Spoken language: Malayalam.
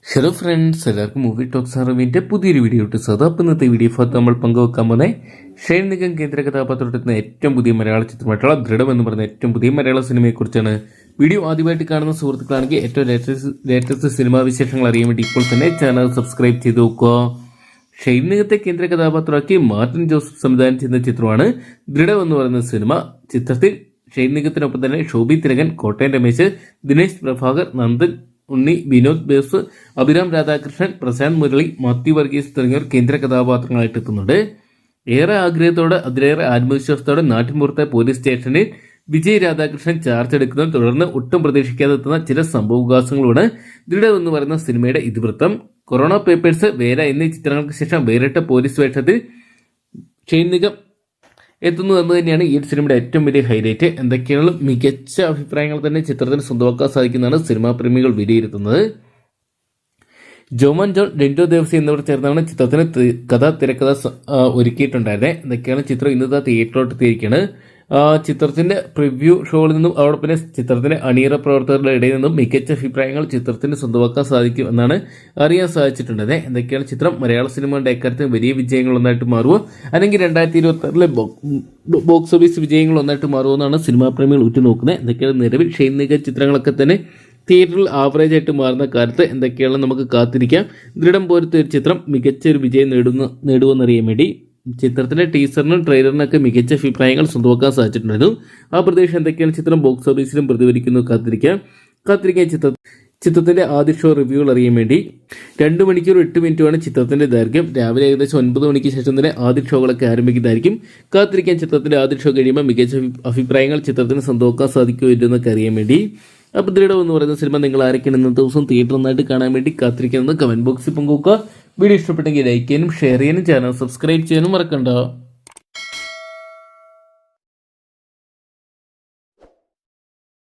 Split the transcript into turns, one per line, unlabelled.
ഹലോ ഫ്രണ്ട്സ്, എല്ലാവർക്കും മൂവി ടോക്സ് അറിവിൻ്റെ പുതിയൊരു വീഡിയോ ഇട്ട് സദാപ്പ് ഇന്നത്തെ വീഡിയോ ഭാഗത്ത് നമ്മൾ പങ്കുവെക്കാൻ പോകുന്നത് ഷൈൻ നിഗം കേന്ദ്ര കഥാപാത്രമെത്തുന്ന ഏറ്റവും പുതിയ മലയാള ചിത്രമായിട്ടുള്ള ദൃഢം എന്ന് പറയുന്ന ഏറ്റവും പുതിയ മലയാള സിനിമയെക്കുറിച്ചാണ്. വീഡിയോ ആദ്യമായിട്ട് കാണുന്ന സുഹൃത്തുക്കളാണെങ്കിൽ ഏറ്റവും ലേറ്റസ്റ്റ് സിനിമാ വിശേഷങ്ങൾ അറിയാൻ വേണ്ടി ഇപ്പോൾ തന്നെ ചാനൽ സബ്സ്ക്രൈബ് ചെയ്ത് നോക്കുക. ഷൈൻ നിഗത്തെ കേന്ദ്ര കഥാപാത്രമാക്കി മാർട്ടിൻ ജോസഫ് സംവിധാനം ചെയ്യുന്ന ചിത്രമാണ് ദൃഢം എന്ന് പറയുന്ന സിനിമ. ചിത്രത്തിൽ ഷൈൻ നിഗത്തിനൊപ്പം തന്നെ ശോഭി തിലകൻ, കോട്ടയം രമേശ്, ദിനേശ് പ്രഭാകർ, നന്ദൻ ഉണ്ണി, വിനോദ് ബേസ്, അഭിരാം രാധാകൃഷ്ണൻ, പ്രശാന്ത് മുരളി, മാത്യു വർഗീസ് തുടങ്ങിയവർ കേന്ദ്ര കഥാപാത്രങ്ങളായിട്ട് എത്തുന്നുണ്ട്. ഏറെ ആഗ്രഹത്തോടെ അതിലേറെ ആത്മവിശ്വാസത്തോടെ നാട്ടിൻപുറത്തെ പോലീസ് സ്റ്റേഷനിൽ വിജയ് രാധാകൃഷ്ണൻ ചാർജ് എടുക്കുന്നതും തുടർന്ന് ഒട്ടും പ്രതീക്ഷിക്കാതെ എത്തുന്ന ചില സംഭവവികാസങ്ങളാണ് ദൃഢം എന്ന് പറയുന്ന സിനിമയുടെ ഇതിവൃത്തം. കൊറോണ പേപ്പേഴ്സ്, വേല എന്നീ ചിത്രങ്ങൾക്ക് ശേഷം വേറിട്ട പോലീസ് വേഷത്തിൽ ഷൈൻ നിഗം എത്തുന്നു എന്ന് തന്നെയാണ് ഈ സിനിമയുടെ ഏറ്റവും വലിയ ഹൈലൈറ്റ്. എന്തൊക്കെയാണ് മികച്ച അഭിപ്രായങ്ങൾ തന്നെ ചിത്രത്തിന് സ്വന്തമാക്കാൻ സാധിക്കുന്നതാണ് സിനിമാ പ്രേമികൾ വിലയിരുത്തുന്നത്. ജോമൻ ജോൺ, ഡെൻഡോ ദേവസി എന്നിവർ ചേർന്നാണ് ചിത്രത്തിന് തിരക്കഥ ഒരുക്കിയിട്ടുണ്ടായിരുന്നത്. എന്തൊക്കെയാണ് ചിത്രം ഇന്നത്തെ തിയേറ്ററിലോട്ട് എത്തിയിരിക്കുകയാണ്. ചിത്രത്തിന്റെ പ്രിവ്യൂ ഷോയിൽ നിന്നും അതോടൊപ്പം ചിത്രത്തിന്റെ അണിയറ പ്രവർത്തകരുടെ ഇടയിൽ നിന്നും മികച്ച അഭിപ്രായങ്ങൾ ചിത്രത്തിന് സ്വന്തമാക്കാൻ സാധിക്കും എന്നാണ് അറിയാൻ സാധിച്ചിട്ടുള്ളത്. എന്തൊക്കെയാണ് ചിത്രം മലയാള സിനിമയുടെ എക്കാലത്ത് വലിയ വിജയങ്ങൾ ഒന്നായിട്ട് മാറുമോ, അല്ലെങ്കിൽ 2026 ബോക്സ് ഓഫീസ് വിജയങ്ങൾ ഒന്നായിട്ട് മാറുമോ എന്നാണ് സിനിമാ പ്രേമികൾ ഉറ്റുനോക്കുന്നത്. എന്തൊക്കെയാണ് നിലവിൽ ഷൈൻ നിഗം ചിത്രങ്ങളൊക്കെ തന്നെ തിയേറ്ററിൽ ആവറേജ് ആയിട്ട് മാറുന്ന കാലത്ത് എന്തൊക്കെയാണ് നമുക്ക് കാത്തിരിക്കാം. ദൃഢം പോലത്തെ ഒരു ചിത്രം മികച്ചൊരു വിജയം നേടുമെന്നറിയാൻ വേണ്ടി ചിത്രത്തിന്റെ ടീസറിനും ട്രെയിലറിനൊക്കെ മികച്ച അഭിപ്രായങ്ങൾ സ്വന്തമാക്കാൻ സാധിച്ചിട്ടുണ്ടായിരുന്നു. ആ പ്രതീക്ഷ എന്തൊക്കെയാണ് ചിത്രം ബോക്സ് ഓഫീസിലും പ്രതിഫലിക്കുന്നു കാത്തിരിക്കാം. ചിത്രത്തിന്റെ ആദ്യ ഷോ റിവ്യൂകൾ അറിയാൻ വേണ്ടി 2 മണിക്കൂർ 8 മിനിറ്റുമാണ് ചിത്രത്തിന്റെ ദൈർഘ്യം. രാവിലെ ഏകദേശം 9 മണിക്ക് ശേഷം തന്നെ ആദ്യ ഷോകളൊക്കെ ആരംഭിക്കുന്നതായിരിക്കും. കാത്തിരിക്കാൻ ചിത്രത്തിന്റെ ആദ്യ ഷോ കഴിയുമ്പോൾ മികച്ച അഭിപ്രായങ്ങൾ ചിത്രത്തിന് സ്വന്തമാക്കാൻ സാധിക്കുമോ ഇല്ലെന്നൊക്കെ അറിയാൻ വേണ്ടി. അപ്പോൾ ദൃഢം എന്ന് പറയുന്ന സിനിമ നിങ്ങൾ ആരൊക്കെയാണ് ഇന്നത്തെ ദിവസം തിയേറ്റർ ഒന്നായിട്ട് കാണാൻ വേണ്ടി കാത്തിരിക്കുന്നത് കമന്റ് ബോക്സിൽ പങ്കുവെക്കുക. വീഡിയോ ഇഷ്ടപ്പെട്ടെങ്കിൽ ലൈക്ക് ചെയ്യാനും ഷെയർ ചെയ്യാനും ചാനൽ സബ്സ്ക്രൈബ് ചെയ്യാനും മറക്കണ്ട.